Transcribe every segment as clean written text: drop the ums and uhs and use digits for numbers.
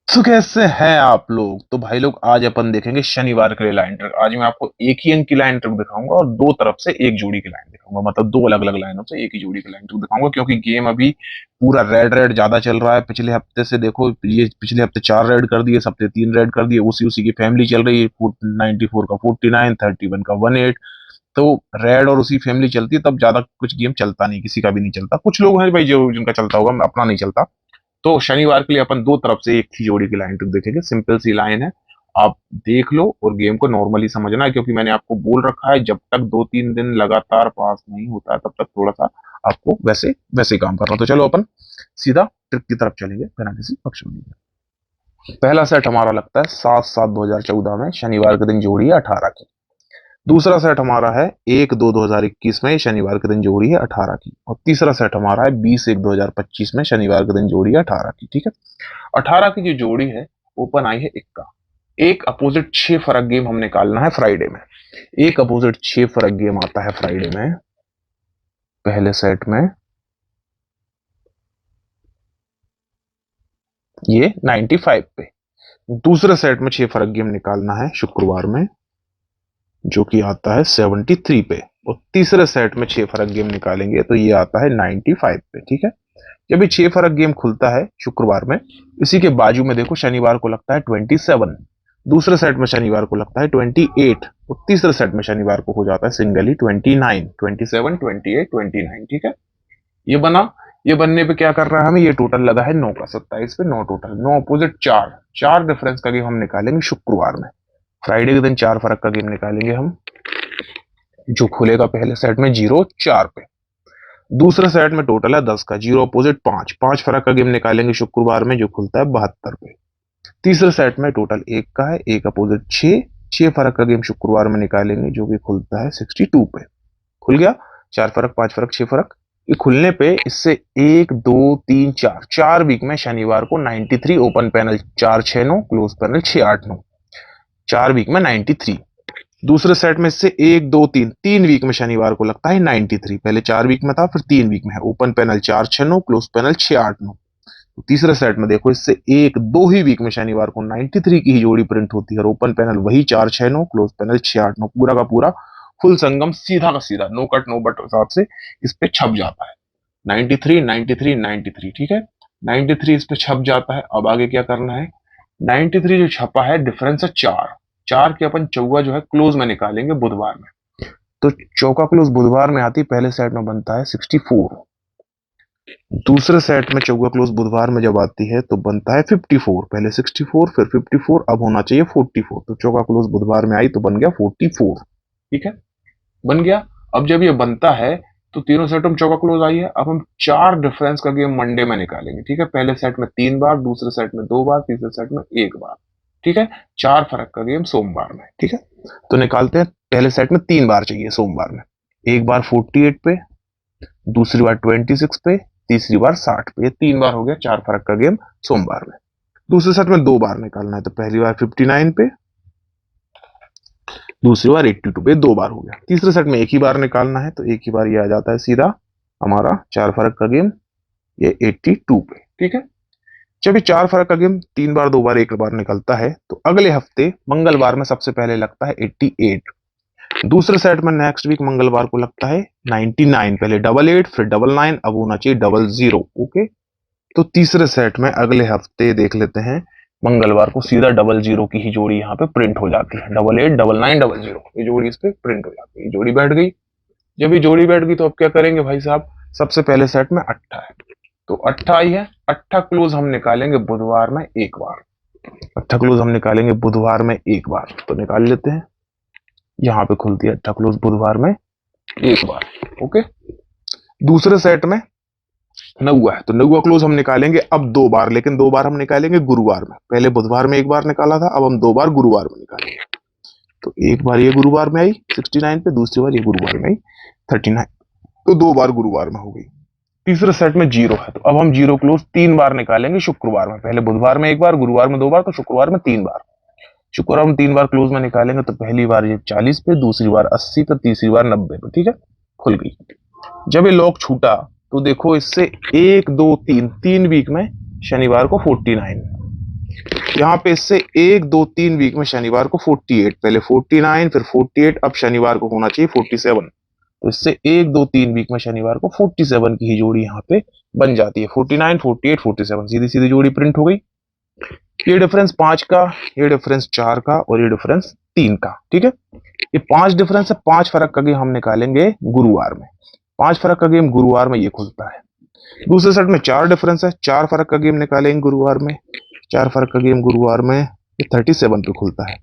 तो कैसे हैं आप लोग? तो भाई लोग, आज अपन देखेंगे शनिवार के लिए लाइन ट्रिक। आज मैं आपको एक ही अंक की लाइन ट्रिक दिखाऊंगा और दो तरफ से एक जोड़ी की लाइन दिखाऊंगा, मतलब दो अलग अलग लाइनों से एक ही जोड़ी की लाइन ट्रिक दिखाऊंगा, क्योंकि गेम अभी पूरा रेड रेड ज्यादा चल रहा है। पिछले हफ्ते से देखो, ये पिछले हफ्ते 4 रेड कर दिए, इस हफ्ते 3 रेड कर दिए। उसी उसी की फैमिली चल रही है। 94 का 49, 31 का 18। तो रेड और उसी फैमिली चलती है, तब ज्यादा कुछ गेम चलता नहीं, किसी का भी नहीं चलता। कुछ लोग हैं भाई जो जिनका चलता होगा, अपना नहीं चलता। तो शनिवार के लिए अपन दो तरफ से एक ही जोड़ी की लाइन ट्रिक देखेंगे। सिंपल सी लाइन है, आप देख लो और गेम को नॉर्मली समझना है, क्योंकि मैंने आपको बोल रखा है जब तक 2-3 दिन लगातार पास नहीं होता है तब तक थोड़ा सा आपको वैसे वैसे काम करना। तो चलो अपन सीधा ट्रिक की तरफ चलेंगे बिना किसी पक्षपात के। पहला सेट हमारा लगता है 7/7/2014 में शनिवार के दिन जोड़ी है 18 की। दूसरा सेट हमारा है 1/2/2021 में शनिवार के दिन जोड़ी है 18 की। और तीसरा सेट हमारा है 20/1/2025 में शनिवार के दिन जोड़ी है 18 की। ठीक है। 18 की जो जोड़ी है, ओपन आई है इक्का। एक अपोजिट 6 फरक गेम हम निकालना है फ्राइडे में। एक अपोजिट 6 फरक गेम आता है फ्राइडे में। पहले सेट में ये 95 पे। दूसरे सेट में 6 फरक गेम निकालना है शुक्रवार में, जो कि आता है 73 पे। और तीसरे सेट में 6 फरक गेम निकालेंगे तो ये आता है 95 पे। ठीक है। जब ये 6 फरक गेम खुलता है शुक्रवार में, इसी के बाजू में देखो शनिवार को लगता है 27। दूसरे सेट में शनिवार को लगता है 28। और तीसरे सेट में शनिवार को हो जाता है सिंगली 29, 27, 28, 29। ठीक है। ये बना। ये बनने पे क्या कर रहा है हमें, ये टोटल लगा है 9 का, 27 पे 9 टोटल, 9 अपोजिट 4। 4 डिफरेंस का गेम हम निकालेंगे शुक्रवार में। फ्राइडे के दिन 4 फरक का गेम निकालेंगे हम, जो खुलेगा पहले सेट में 0-4 पे। दूसरे सेट में टोटल है 10 का, 0 अपोजिट 5। 5 फरक का गेम निकालेंगे शुक्रवार में, जो खुलता है 72 पे। तीसरे सेट में टोटल 1 का है, 1 अपोजिट 6। 6 फरक का गेम शुक्रवार में निकालेंगे, जो कि खुलता है 62 पे। खुल गया। 4 फरक, 5 फरक, 6 फरक। ये खुलने पे इससे 1, 2, 3, 4, 4 वीक में शनिवार को 93 open panel, 4-6-9 close panel 6-8-9। 4 week में 93। दूसरे सेट में इससे 1, 2, 3, 3 वीक में शनिवार को लगता है 93। पहले 4 वीक में था, फिर 3 वीक में है। Open panel 4-6-9, close panel 6-8-9। तो तीसरे सेट में देखो, इससे 1, 2 ही वीक में शनिवार को 93 की ही जोड़ी प्रिंट होती है और ओपन पैनल वही 4-6-9, क्लोज पैनल 6-8-9। पूरा का पूरा फुल संगम सीधा का सीधा, नो कट नो बट हिसाब से इस पे छप जाता है। 93, 93, 93। ठीक है। 93 इस पे छप जाता है। अब आगे क्या करना है, 93 जो छपा है, डिफरेंस है 4। 4 के अपन चौवा जो है क्लोज में निकालेंगे बुधवार में। तो चौका क्लोज बुधवार में आती, पहले सेट में बनता है 64। दूसरे सेट में चौका क्लोज बुधवार में जब आती है तो बनता है 54। पहले 64, फिर 54, अब होना चाहिए 44। तो चौका क्लोज बुधवार में आई तो बन गया 44। ठीक है। बन गया। अब जब ये बनता है तो तीनों सेटों में चौका क्लोज आई है। अब हम 4 डिफरेंस का गेम मंडे में निकालेंगे। ठीक है। पहले सेट में 3 बार, दूसरे सेट में 2 बार, तीसरे सेट में 1 बार। ठीक है। 4 फरक का गेम सोमवार में। ठीक है। तो निकालते हैं। पहले सेट में 3 बार चाहिए सोमवार में। एक बार 48 पे, दूसरी बार 26 पे, तीसरी बार 60 पे। ये 3 बार हो गया 4 फरक का गेम सोमवार में। दूसरे सेट में 2 बार निकालना है, तो पहली बार 59 पे, दूसरी बार 82 पे। 2 बार हो गया। तीसरे सेट में एक ही बार निकालना है, तो एक ही बार ये आ जाता है सीधा हमारा 4 फरक का गेम, ये 82 पे। ठीक है। जब ये 4 फरक का गेम 3 बार, 2 बार, 1 बार निकलता है, तो अगले हफ्ते मंगलवार में सबसे पहले लगता है 88। दूसरे सेट में नेक्स्ट वीक मंगलवार को लगता है 99। पहले 88, फिर 99, अब होना चाहिए 00। ओके। तो तीसरे सेट में अगले हफ्ते देख लेते हैं, मंगलवार को सीधा 00 की ही जोड़ी यहाँ पे प्रिंट हो जाती है। 88, 99, 00, ये जोड़ी इस पे प्रिंट हो जाती है। जोड़ी बैठ गई। जब ये जोड़ी बैठ गई तो अब क्या करेंगे भाई साहब, सबसे पहले सेट में 8 है, तो 8 आई है। 8 क्लोज हम निकालेंगे बुधवार में 1 बार। 8 क्लोज हम निकालेंगे बुधवार में 1 बार, तो निकाल लेते हैं। यहाँ पे खुलती है 8 क्लोज बुधवार में 1 बार। ओके। दूसरे सेट में 9 है, तो 9 क्लोज हम निकालेंगे अब 2 बार, लेकिन 2 बार हम निकालेंगे गुरुवार में। पहले बुधवार में 1 बार निकाला था, अब हम 2 बार गुरुवार में निकालेंगे। तो एक बार ये गुरुवार में आई 69 पे, दूसरी बार ये गुरुवार में आई 39। तो 2 बार गुरुवार में हो गई। तीसरे सेट में 0 है, तो अब हम 0 क्लोज 3 बार निकालेंगे शुक्रवार में। पहले बुधवार में 1 बार, गुरुवार में 2 बार, तो शुक्रवार में 3 बार। शुक्रवार में 3 बार क्लोज में निकालेंगे, तो पहली बार ये 40 पे, दूसरी बार 80 पे, तीसरी बार 90 पे। ठीक है। खुल गई। जब ये लॉक छूटा तो देखो, इससे 1, 2, 3, 3 वीक में शनिवार को 49। यहाँ पे इससे 1 2 3 वीक में शनिवार को 48, पहले 49 फिर 48, अब शनिवार को होना चाहिए 47। तो इससे 1 2 3 वीक में शनिवार को 47 की ही जोड़ी यहाँ पे बन जाती है। 49 48 47 सीधी सीधी जोड़ी प्रिंट हो गई। ये डिफरेंस 5 का, ये डिफरेंस 4 का और ये डिफरेंस 3 का। ठीक है, ये 5 डिफरेंस है। 5 फर्क का गेम हम निकालेंगे गुरुवार में। 5 फर्क का गेम गुरुवार में ये खुलता है। दूसरे सेट में 4 डिफरेंस है, 4 फर्क का गेम निकालेंगे गुरुवार में। 4 फर्क का गेम गुरुवार में ये 37 पे खुलता है।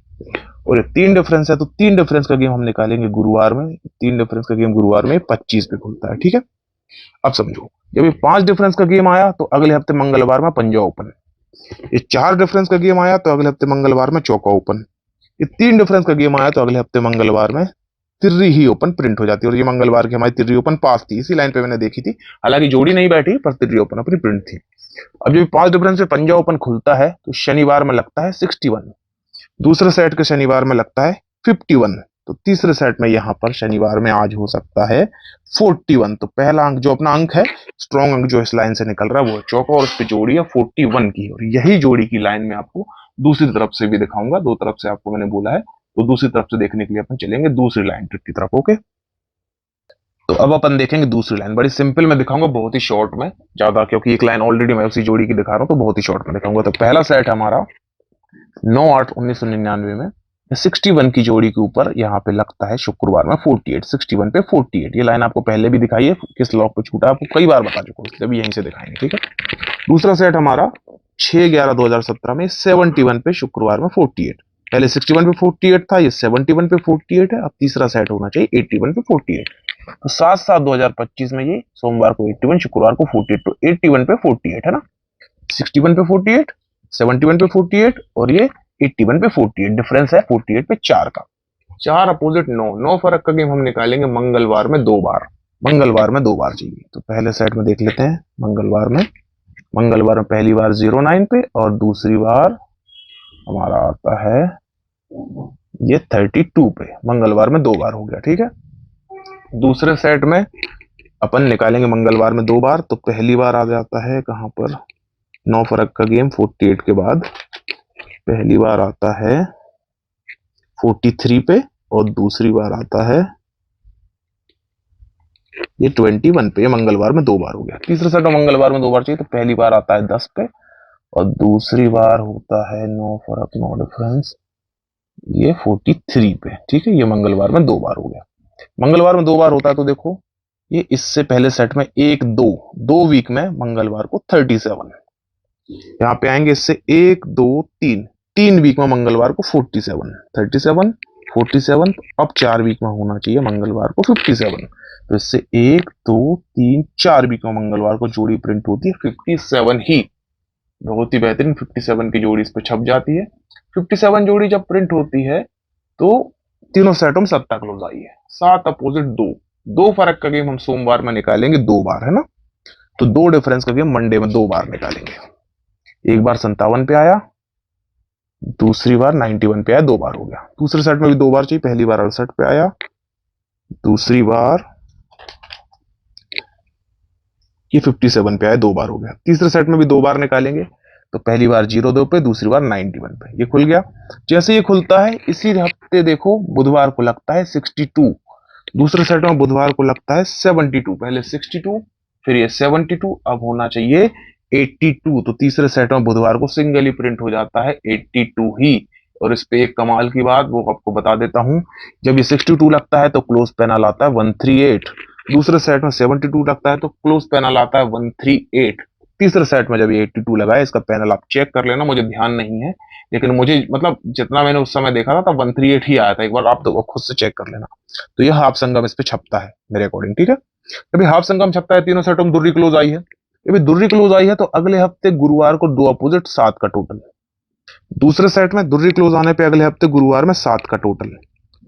और ये 3 डिफरेंस है, तो 3 डिफरेंस का गेम हम निकालेंगे गुरुवार में। 3 डिफरेंस का गेम गुरुवार में 25 पे खुलता है। ठीक है, अब समझो, जब ये 5 डिफरेंस का गेम आया तो अगले हफ्ते मंगलवार में पंजा ओपन। ये 4 डिफरेंस का गेम आया तो अगले हफ्ते मंगलवार में चौका ओपन। ये 3 डिफरेंस का गेम आया तो अगले हफ्ते मंगलवार में तिर्री ही ओपन प्रिंट हो जाती है। और ये मंगलवार की हमारी तिर्री ओपन पास थी, इसी लाइन पे मैंने देखी थी, हालांकि जोड़ी नहीं बैठी पर तिर्री ओपन अपनी प्रिंट थी। अब जब 5 डिफरेंस से पंजा ओपन खुलता है तो शनिवार में लगता है 61, दूसरे सेट के शनिवार में लगता है 51, तो तीसरे सेट में यहां पर शनिवार में आज हो सकता है 41। तो पहला अंक जो अपना अंक है, स्ट्रॉन्ग अंक जो इस लाइन से निकल रहा है वो है चौका, और उस पर जोड़ी है 41 की। और यही जोड़ी की लाइन में आपको दूसरी तरफ से भी दिखाऊंगा। दो तरफ से आपको मैंने बोला है, तो दूसरी तरफ से देखने के लिए अपन चलेंगे दूसरी लाइन ट्रिक की तरफ। ओके, तो अब अपन देखेंगे दूसरी लाइन। बड़ी सिंपल में दिखाऊंगा, बहुत ही शॉर्ट में, ज्यादा, क्योंकि एक लाइन ऑलरेडी मैं उसी जोड़ी की दिखा रहा हूं, तो बहुत ही शॉर्ट में दिखाऊंगा। तो पहला सेट हमारा 9/8/1999 में 61 की जोड़ी के ऊपर यहाँ पे लगता है शुक्रवार में 48, 61 पे 48। ये लाइन आपको पहले भी दिखाई है, किस लॉक पे छूटा आपको कई बार बता चुका हूँ, इसलिए यहीं से दिखाएंगे। ठीक है, दूसरा सेट हमारा 6/11/2017 में 71 पे शुक्रवार में 48। पहले 61 पे 48 था, ये 71 पे 48 है। अब तीसरा सेट होना चाहिए 81 पे 48। तो 7/7/2025 में ये सोमवार को 81, शुक्रवार को 48, तो 81 पे 48 है ना। 61 पे 48, 71 पे 48 और ये 81 पे 48, डिफरेंस है 48 पे 4 का। 4 अपोजिट 9 फर्क का गेम हम निकालेंगे मंगलवार में 2 बार। मंगलवार में 2 बार चाहिए, तो पहले सेट में देख लेते हैं। मंगलवार में पहली बार 09 पे और दूसरी बार हमारा आता है ये 32 पे। मंगलवार में 2 बार हो गया। ठीक है, दूसरे सेट में अपन निकालेंगे मंगलवार में 2 बार, तो पहली बार आ जाता है कहां पर, 9 फर्क का गेम 48 के बाद पहली बार आता है 43 पे और दूसरी बार आता है ये 21 पे। मंगलवार में 2 बार हो गया। तीसरा सेट में मंगलवार में 2 बार चाहिए, तो पहली बार आता है 10 पे और दूसरी बार होता है 9 फर्क 9 डिफरेंस ये 43 पे। ठीक है, ये मंगलवार में 2 बार हो गया। मंगलवार में 2 बार होता है, तो देखो ये इससे पहले सेट में 1 2 वीक में मंगलवार को 37, यहाँ पे आएंगे इससे 1 2 3 वीक में मंगलवार को 47, 37 47, अब 4 वीक में होना चाहिए मंगलवार को 57। तो इससे 1 2 3 4 वीक में मंगलवार को जोड़ी प्रिंट होती है 57 ही। बहुत ही बेहतरीन 57 की जोड़ी इस पे छप जाती है। 57 जोड़ी जब प्रिंट होती है तो तीनों सेटों में 7 क्लोज आई है। 7 अपोजिट 2 फर्क का गेम हम सोमवार में निकालेंगे 2 बार, है ना। तो 2 डिफरेंस का गेम मंडे में 2 बार निकालेंगे। एक बार 57 पे आया, दूसरी बार 91 पे आया, 2 बार हो गया। दूसरे सेट में भी 2 बार चाहिए, पहली बार 68 पे आया, दूसरी बार ये 57 पे आया, 2 बार हो गया। तीसरे सेट में भी 2 बार निकालेंगे, तो पहली बार 02 पे, दूसरी बार 91 पे, ये खुल गया। जैसे ये खुलता है इसी हफ्ते देखो बुधवार को लगता है 62, दूसरे सेट में बुधवार को लगता है 72, पहले 62 फिर ये 72, अब होना चाहिए 82। तो तीसरे सेट में बुधवार को सिंगल ही प्रिंट हो जाता है 82 ही। और इस पे एक कमाल की बात वो आपको बता देता हूं, जब ये 62 लगता है तो क्लोज पैनल आता है 138, दूसरे सेट में 72 लगता है तो क्लोज पैनल आता है 138। तीसरे सेट में जब ये 82 लगा है, इसका पैनल आप चेक कर लेना, मुझे ध्यान नहीं है, लेकिन मुझे मतलब जितना मैंने उस समय देखा था तब 138 ही आया था। एक बार आप तो खुद से चेक कर लेना। तो यह हाफ संगम इस पे छपता है मेरे अकॉर्डिंग। ठीक है, अभी हाफ संगम छपता है, तीनों सेटों में दुर्री क्लोज आई है। अभी दुर्री क्लोज आई है तो अगले हफ्ते गुरुवार को 2 अपोजिट 7 का टोटल। दूसरे सेट में दुर्री क्लोज आने पे अगले हफ्ते गुरुवार में 7 का टोटल,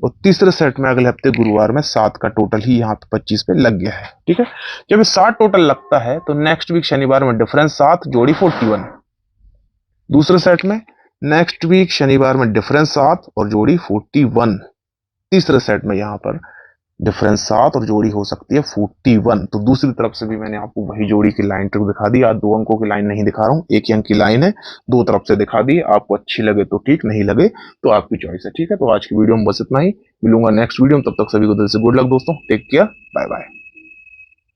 और तीसरे सेट में अगले हफ्ते गुरुवार में 7 का टोटल ही यहाँ पे 25 पे लग गया है। ठीक है, जब ये 7 टोटल लगता है तो नेक्स्ट वीक शनिवार में डिफरेंस 7 जोड़ी 41। दूसरे सेट में नेक्स्ट वीक शनिवार में डिफरेंस 7 और जोड़ी 41। तीसरे सेट में यहाँ पर डिफरेंस 7 और जोड़ी हो सकती है 41। तो दूसरी तरफ से भी मैंने आपको वही जोड़ी की लाइन ट्रिक दिखा दी। आज 2 अंकों की लाइन नहीं दिखा रहा हूँ, 1 ही अंक की लाइन है, 2 तरफ से दिखा दी। आपको अच्छी लगे तो ठीक, नहीं लगे तो आपकी चॉइस है। ठीक है, तो आज की वीडियो में बस इतना ही। मिलूंगा नेक्स्ट वीडियो में, तब तक सभी को दिल से गुड लक दोस्तों। Take care, bye bye.